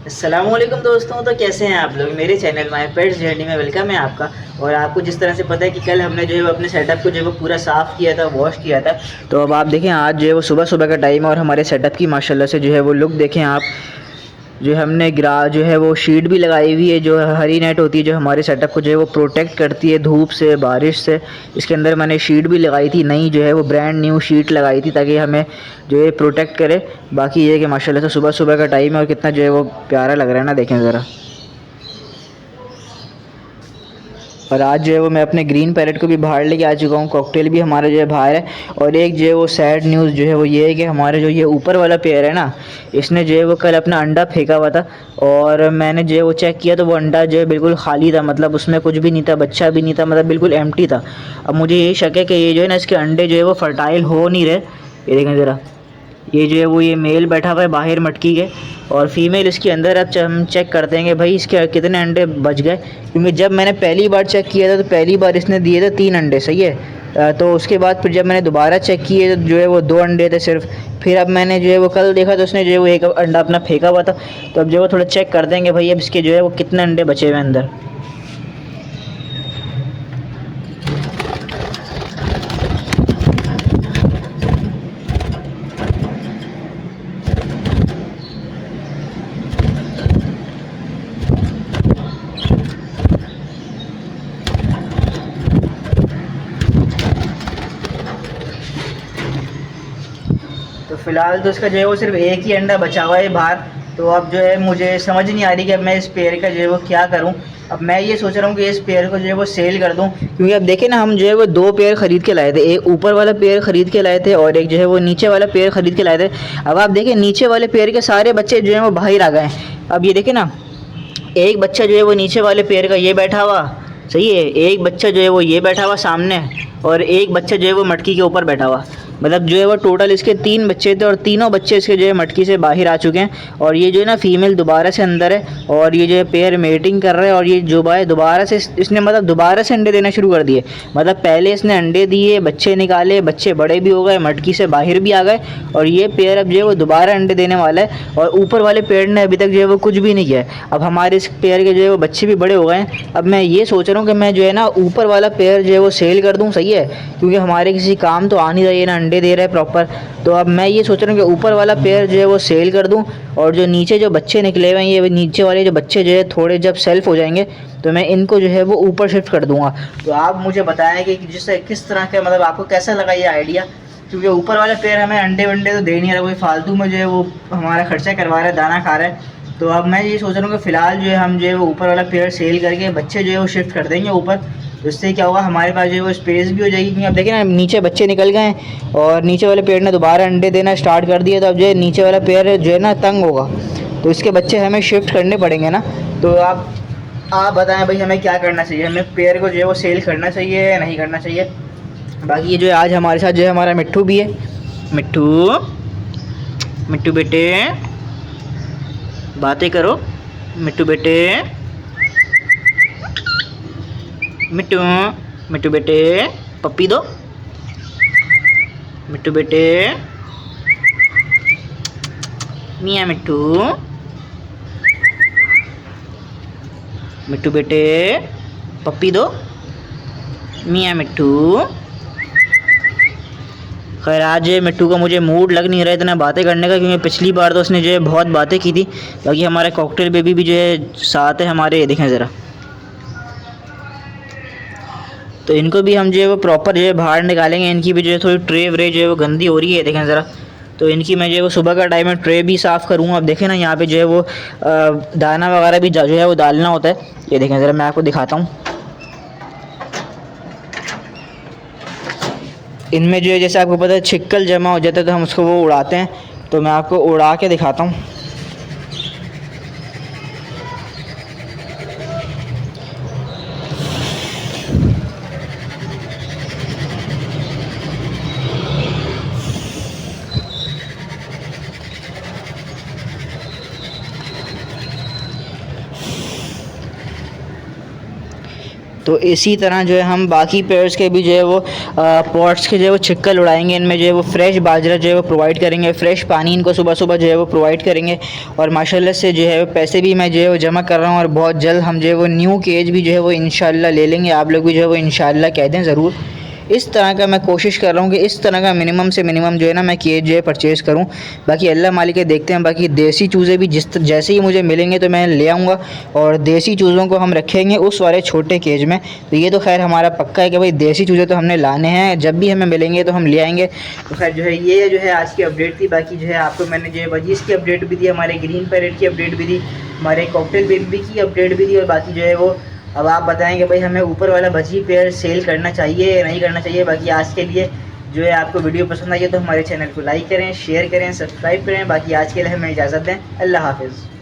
अस्सलामुअलैकुम दोस्तों। तो कैसे हैं आप लोग? मेरे चैनल माय पेट्स जर्नी में वेलकम है आपका। और आपको जिस तरह से पता है कि कल हमने जो है वो अपने सेटअप को जो है वो पूरा साफ़ किया था, वॉश किया था। तो अब आप देखें, आज जो है वो सुबह सुबह का टाइम है और हमारे सेटअप की माशाल्लाह से जो है वो लुक देखें आप। जो हमने जो है वो शीट भी लगाई हुई है, जो हरी नेट होती है, जो हमारे सेटअप को जो है वो प्रोटेक्ट करती है धूप से, बारिश से। इसके अंदर मैंने शीट भी लगाई थी, नई जो है वो ब्रांड न्यू शीट लगाई थी, ताकि हमें जो है प्रोटेक्ट करे। बाकी ये कि माशाल्लाह से सुबह सुबह का टाइम है और कितना जो है वो प्यारा लग रहा है ना, देखें ज़रा। और आज जो है वो मैं अपने ग्रीन पैरेट को भी बाहर लेके आ चुका हूँ। कॉकटेल भी हमारा जो है बाहर है। और एक जो है वो सैड न्यूज़ जो है वो ये है कि हमारे जो ये ऊपर वाला पेयर है ना, इसने जो है वो कल अपना अंडा फेंका हुआ था। और मैंने जो है वो चेक किया तो वो अंडा जो है बिल्कुल खाली था, मतलब उसमें कुछ भी नहीं था, बच्चा भी नहीं था, मतलब बिल्कुल एम्प्टी था। अब मुझे यही शक है कि ये जो है ना, इसके अंडे जो है वो फर्टाइल हो नहीं रहे। ये देखें ज़रा, ये जो है वो ये मेल बैठा हुआ है बाहर मटकी के, और फीमेल इसके अंदर। अब हम चेक करते हैं कि भाई इसके कितने अंडे बच गए, क्योंकि जब मैंने पहली बार चेक किया था तो पहली बार इसने दिए थे 3 अंडे, सही है। तो उसके बाद फिर जब मैंने दोबारा चेक किए तो जो है वो 2 अंडे थे सिर्फ। फिर अब मैंने जो है वो कल देखा तो उसने जो है वो एक अंडा अपना फेंका हुआ था। तो अब जो है वो थोड़ा चेक कर देंगे भाई अब इसके जो है वो कितने अंडे बचे हुए हैं अंदर। तो फ़िलहाल तो इसका जो है वो सिर्फ एक ही अंडा बचा हुआ है बाहर। तो अब जो है मुझे समझ नहीं आ रही कि अब मैं इस पेयर का जो है वो क्या करूं। अब मैं ये सोच रहा हूँ कि इस पेयर को जो है वो सेल कर दूं, क्योंकि अब देखें ना, हम जो है वो 2 पेयर ख़रीद के लाए थे। एक ऊपर वाला पेयर ख़रीद के लाए थे और एक जो है वो नीचे वाला पेयर ख़रीद के लाए थे। अब आप देखें, नीचे वाले पेयर के सारे बच्चे जो हैं वो बाहर आ गए हैं। अब ये देखें ना, एक बच्चा जो है वो नीचे वाले पेड़ का ये बैठा हुआ, सही है। एक बच्चा जो है वो ये बैठा हुआ सामने, और एक बच्चा जो है वो मटकी के ऊपर बैठा हुआ। मतलब जो है वो टोटल इसके 3 बच्चे थे और तीनों बच्चे इसके जो है मटकी से बाहर आ चुके हैं। और ये जो है ना, फीमेल दोबारा से अंदर है और ये जो है पेयर मेटिंग कर रहा है। और ये जुबा है दोबारा से, इसने मतलब दोबारा से अंडे देना शुरू कर दिए। मतलब पहले इसने अंडे दिए, बच्चे निकाले, बच्चे बड़े भी हो गए, मटकी से बाहर भी आ गए, और ये पेयर अब जो है वो दोबारा अंडे देने वाला है। और ऊपर वाले पेड़ ने अभी तक जो है वो कुछ भी नहीं किया है। अब हमारे इस पेयर के जो है वो बच्चे भी बड़े हो गए हैं। अब मैं ये सोच रहा हूँ कि मैं जो है ना ऊपर वाला पेयर जो है वो सेल कर दूँ, सही है, क्योंकि हमारे किसी काम तो आ नहीं रही है ना, अंडे दे रहा है प्रॉपर। तो अब मैं ये सोच रहा हूँ कि ऊपर वाला पेयर जो है वो सेल कर दूँ, और जो नीचे जो बच्चे निकले हुए हैं, ये नीचे वाले जो बच्चे जो है थोड़े जब सेल्फ हो जाएंगे तो मैं इनको जो है वो ऊपर शिफ्ट कर दूँगा। तो आप मुझे बताएं कि जिससे किस तरह का, मतलब आपको कैसा लगा ये आइडिया, क्योंकि ऊपर वाला पेड़ हमें अंडे वंडे तो दे नहीं रहा, कोई फालतू में जो है वो हमारा खर्चा करवा रहा है, दाना खा रहा है। तो अब मैं ये सोच रहा हूँ कि फ़िलहाल जो है हम जो है वो ऊपर वाला पेड़ सेल करके बच्चे जो है वो शिफ्ट कर देंगे ऊपर। तो इससे क्या होगा, हमारे पास जो है वो स्पेस भी हो जाएगी, क्योंकि अब देखिए ना, नीचे बच्चे निकल गए हैं और नीचे वाले पेड़ ने दोबारा अंडे देना स्टार्ट कर दिया। तो अब जो है नीचे वाला पेड़ जो है ना तंग होगा, तो इसके बच्चे हमें शिफ्ट करने पड़ेंगे ना। तो आप बताएं भाई, हमें क्या करना चाहिए? हमें पेड़ को जो है वो सेल करना चाहिए या नहीं करना चाहिए? बाकी ये जो है आज हमारे साथ जो है हमारा मिट्ठू भी है। मिट्ठू, मिट्टू बेटे, बातें करो। मिट्टू बेटे, मिट्टू, मिट्टू बेटे, पप्पी दो। मिट्टू बेटे, मियाँ मिट्टू, मिट्टू बेटे, पप्पी दो। मियाँ मिट्टू। खैर आज मिट्टू का मुझे मूड लग नहीं रहा इतना बातें करने का, क्योंकि पिछली बार तो उसने जो है बहुत बातें की थी। बाकी हमारे कॉकटेल बेबी भी जो है साथ है हमारे, ये देखें ज़रा। तो इनको भी हम जो है वो प्रॉपर जो है बाहर निकालेंगे। इनकी भी जो है थोड़ी ट्रे व्रे जो है वो गंदी हो रही है, देखें ज़रा। तो इनकी मैं जो है वो सुबह का टाइम में ट्रे भी साफ़ करूँगा। अब देखें ना, यहाँ पे जो है वो दाना वगैरह भी जो है वो डालना होता है। ये देखें ज़रा, मैं आपको दिखाता हूँ। इनमें जो है, जैसे आपको पता है, छिक्कल जमा हो जाता है तो हम उसको वो उड़ाते हैं। तो मैं आपको उड़ा के दिखाता हूँ। तो इसी तरह जो है हम बाकी पेयर्स के भी जो है वो पॉट्स के जो है वो छिक्कल उड़ाएंगे, इनमें जो है वो फ्रेश बाजरा जो है वो प्रोवाइड करेंगे, फ्रेश पानी इनको सुबह सुबह जो है वो प्रोवाइड करेंगे। और माशाल्लाह से जो है पैसे भी मैं जो है वो जमा कर रहा हूँ, और बहुत जल्द हम जो है वो न्यू केज भी जो है वो इंशाल्लाह ले लेंगे। आप लोग भी जो है वो इंशाल्लाह कह दें ज़रूर। इस तरह का मैं कोशिश कर रहा हूँ कि इस तरह का मिनिमम से मिनिमम जो है ना मैं केज जो है परचेज़ करूँ। बाकी अल्लाह मालिक है, देखते हैं। बाकी देसी चूज़े भी जैसे ही मुझे मिलेंगे तो मैं ले आऊँगा, और देसी चूज़ों को हम रखेंगे उस वाले छोटे केज में। तो ये तो खैर हमारा पक्का है कि भाई देसी चूज़े तो हमने लाने हैं, जब भी हमें मिलेंगे तो हम ले आएँगे। तो खैर जो है ये जो है आज की अपडेट थी। बाकी जो है आपको मैंने जो है वजीज़ की अपडेट भी दी, हमारे ग्रीन पैरेट की अपडेट भी दी, हमारे कॉकटेल बेबी की अपडेट भी दी, और बाकी जो है वो अब आप बताएंगे भाई हमें ऊपर वाला बची पेयर सेल करना चाहिए या नहीं करना चाहिए। बाकी आज के लिए जो है आपको वीडियो पसंद आई है तो हमारे चैनल को लाइक करें, शेयर करें, सब्सक्राइब करें। बाकी आज के लिए हमें इजाज़त दें। अल्लाह हाफ़िज़।